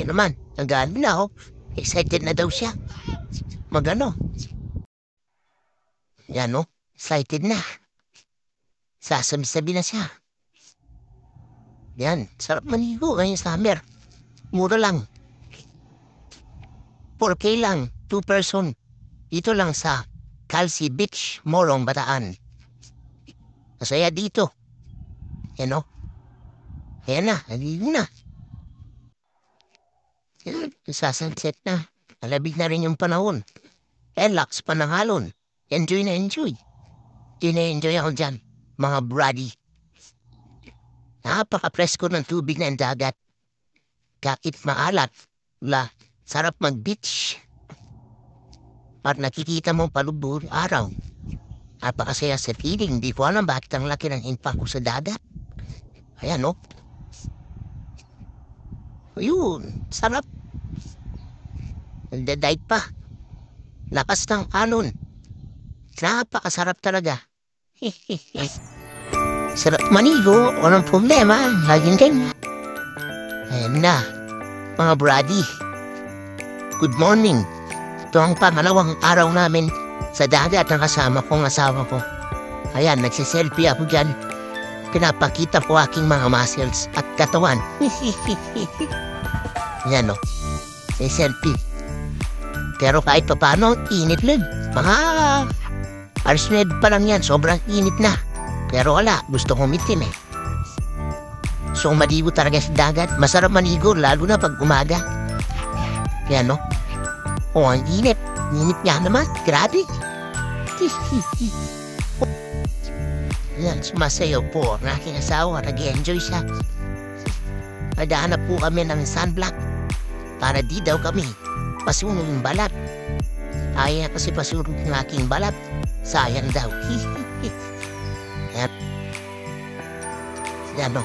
Ayun naman, nag-ano na ako. Excited na daw siya. Magano. Yan o, excited na. Sasabi-sabi na siya. Yan, sarap manigo ngayong summer. Mura lang. 4K lang, 2 person. Dito lang sa Calci Beach, Morong, Bataan. Masaya dito. Yan o. Ayan na, naligo na. Sasunset na. Alabig na rin yung panahon. Relax pa ng halon. Enjoy na enjoy. Enjoy ako dyan, mga brady. Napaka-presko ng tubig ng dagat. Kahit maalat, sarap mag-beach. At nakikita mo palubor araw. Napakasaya sa feeling. Di ko alam bakit ang laki ng impact ko sa dagat. Ayan, no? Ayun, sarap. Nagdadive pa. Lakas ng alon. Napakasarap talaga. Sarap manigo. Walang problema. Laging ganyan. Ayan na. Mga brady. Good morning. Ito ang pangalawang araw namin sa dagat ng kasama kong asawa ko. Ayan, nagsiselfie ako dyan. Pinapakita ko aking mga muscles at katawan. Ayan, no? Selfie. Pero kahit pa paano, init lang. Mga arsned pa lang yan. Sobrang init na. Pero wala, gusto kong mitim eh. So maligo talaga sa dagat. Masarap manigo, lalo na pag umaga. Yan, no? O, ang init. Init nga naman. Grabe. Yan, sumasayaw po ang aking asawa. Nag-enjoy siya. Naghahanap po kami ng sunblock. Para di daw kami pasunog yung balat. Ayaw kasi pasunog yung aking balat. Sayang daw. Yan. Yan, no?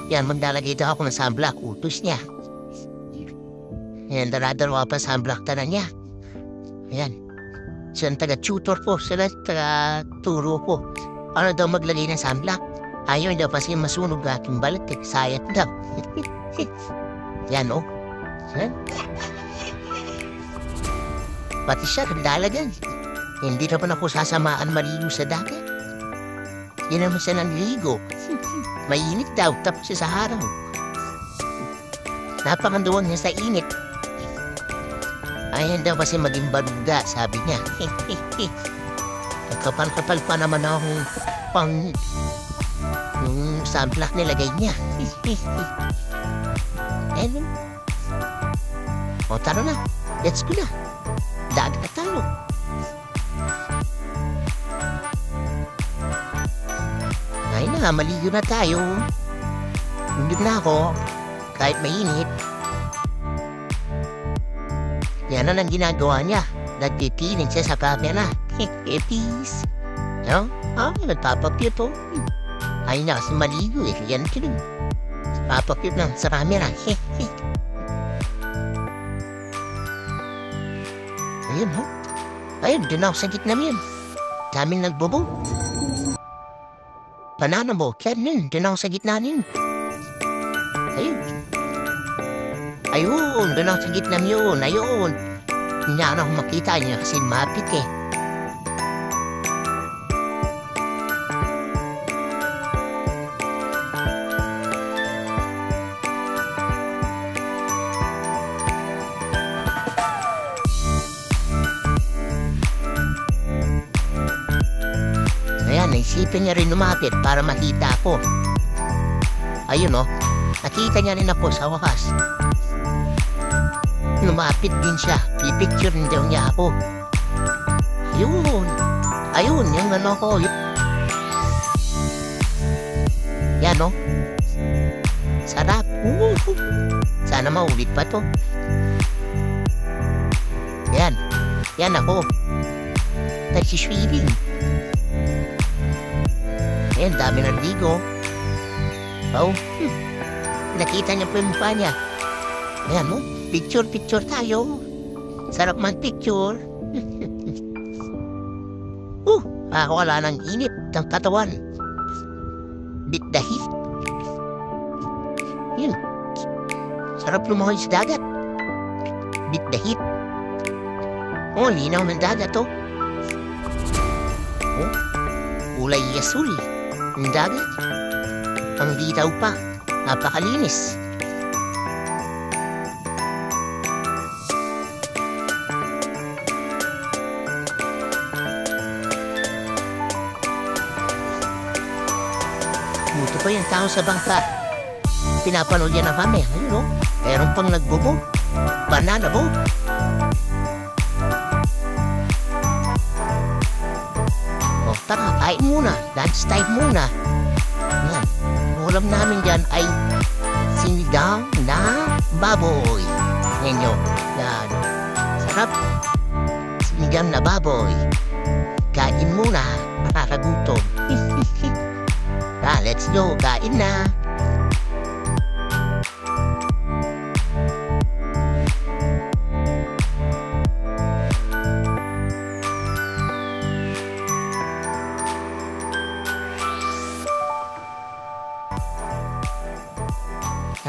Yan, maglalagay daw ako ng sunblock. Utos niya. Yan, daradarawa pa sunblock tanan niya. Ayan. Siyang taga-tutor po. Sila taga-turo po. Ano daw maglagay ng sunblock? Ayaw daw kasi masunog aking balat. Sayang daw. Yan, no? Yan. Pati siya, nagdalagan. Hindi naman ako sasamaan maligo sa dagat. Yan naman siya nanligo. Mainit daw, tapos siya sa araw. Napakanduwang niya sa init. Ayan daw kasi maging baruga, sabi niya. Kapal-kapal pa naman akong pang yung sunblock nilagay niya. Ayan. O, tara na. Let's go na. Dagat na tayo. Ay na, maligo na tayo. Hindi na ako. Kahit mainit. Yan na ang ginagawa niya. Nagpipiling siya sa camera. Peace. No? Nagpapapute po. Ay na kasi maligo eh. Yan sila. Papapute lang sa camera. Ayun, ho. Ayun, dun ako sa gitna mo yun. Daming nagbobo. Banana mo, yan yun. Dun ako sa gitna yun. Ayun. Ayun, dun ako sa gitna yun. Ayun. Hindi na ako makita niya kasi mapit eh. Naisipin niya rin lumapit para makita ako. Ayun o, nakita niya rin ako sa wakas. Lumapit din siya, pipicture din daw niya ako. Ayun, ayun, yung ano ko. Yan o. Sarap. Sana maulit pa to. Yan, yan ako. Nagsiswimming. Ayan, dami ng ligo. Oh, nakita niya po yung mukha niya. Ayan, no? Picture tayo. Sarap mag-picture. Wala ng init ng katawan. Bit the heat. Yun. Sarap lumangoy sa dagat. Beat the heat. Oh, linaw ng dagat oh. Oh, kulay asul. Ang dagat. Ang ditaw pa. Napakalinis. Buto pa yung tao sa bangka. Pinapanood yan ang kami. Ayun o. Meron pang nagbubo. Banana boat. O tara, kain muna. Lunch time muna. Yan. Ulam namin dyan ay sinigang na baboy. Yan yun. Yan. Sarap. Sinigang na baboy. Kain muna. Nakakagutom. Let's go. Kain na.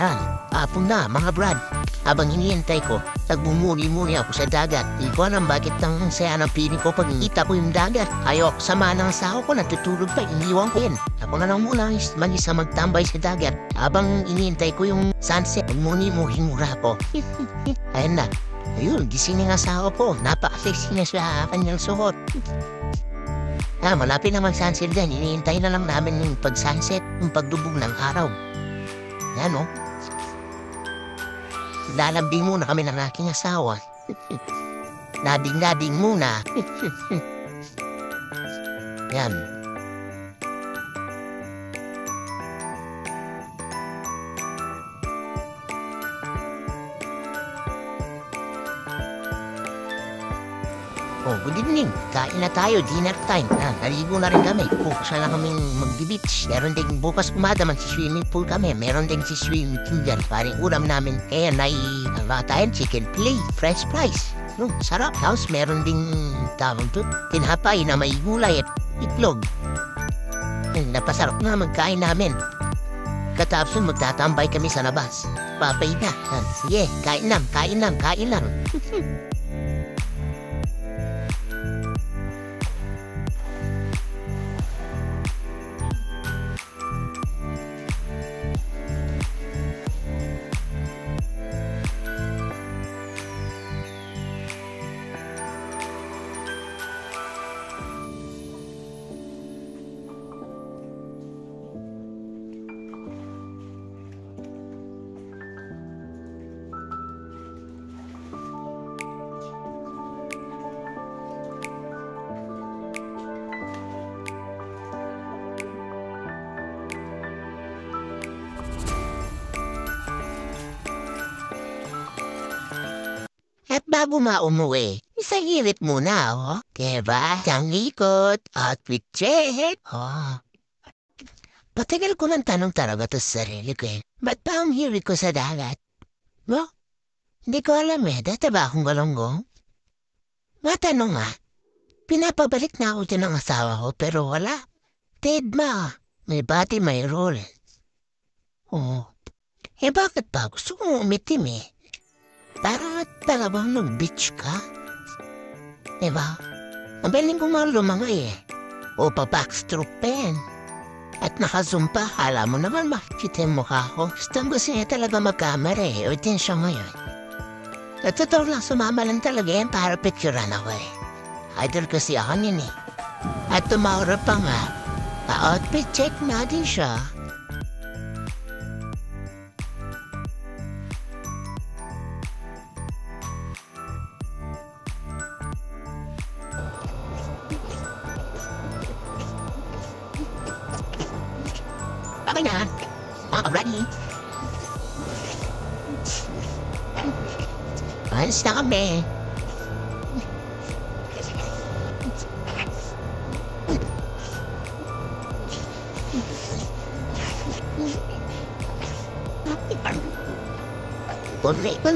Yan, hapon na mga brad. Habang hinihintay ko, nagbumuni-muni ako sa dagat. Di ko alam bakit ang saya ng piling ko pag nakita ko yung dagat. Ayok, sama ng asawa ko, natutulog pa, iniwan ko yan. Ako na lang muna, mag-isa magtambay sa dagat. Habang hinihintay ko yung sunset, muni-muni mura ko. Ayan na. Ayun, gising ng asawa ko. Napaka-sexy niya sa kanyang suot. Malapit na mag-sunset din. Hinihintay na lang namin yung pag-sunset, yung pagdubog ng araw. Yan o. Lalambing muna kami ng aking asawa. Labing-labing muna. Yan. Oh, good evening. Kain na tayo, dinner time. Naligo na rin kami. Bukas na lang kaming mag-beach. Meron din bukas umaga mag-swimming pool kami. Meron din si swimming pool dyan. Paring ulam namin. Kaya tayo chicken fillet, french fries. Sarap. Tapos meron ding tawag to, tinapay na may gulay at itlog. Napasarap na magkain namin. Katapos magtatambay kami sa labas. Papay na. Sige, kain lang. At bago umuwi, isang hirit muna, oh. Diba? Isang ikot at check. Oh. Patagal ko ng tanong talaga to sa sarili ko eh. Ba't pa ang hirit ko sa dagat? No? Hindi ko alam eh. Dati ba akong galonggong? Matanong nga. Pinapabalik na ako dyan ng asawa ko pero wala. Dead ma. May bati may roll. Oh. Eh bakit ba? Gusto kong umitim eh. Para talagang nag-beach ka? Diba? Mabiling ko mga lumangoy eh. O pa-backstroke pen. At naka-zoom pa, hala mo naman makikita yung mukha ko. Gusto niya talaga magkamera eh. O din siya ngayon. At totoo lang sumama lang talaga yan para picturean ako eh. Idol kasi ako yun eh. At tumawara pa nga. Pa-outfit check natin siya. Okay na. Ready? Alis na kami. Correcto.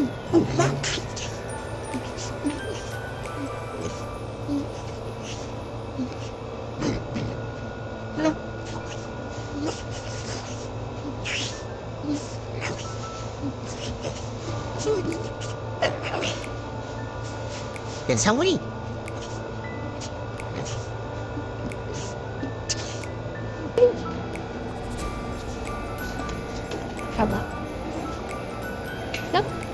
Yan sa huli. Haba. Yup.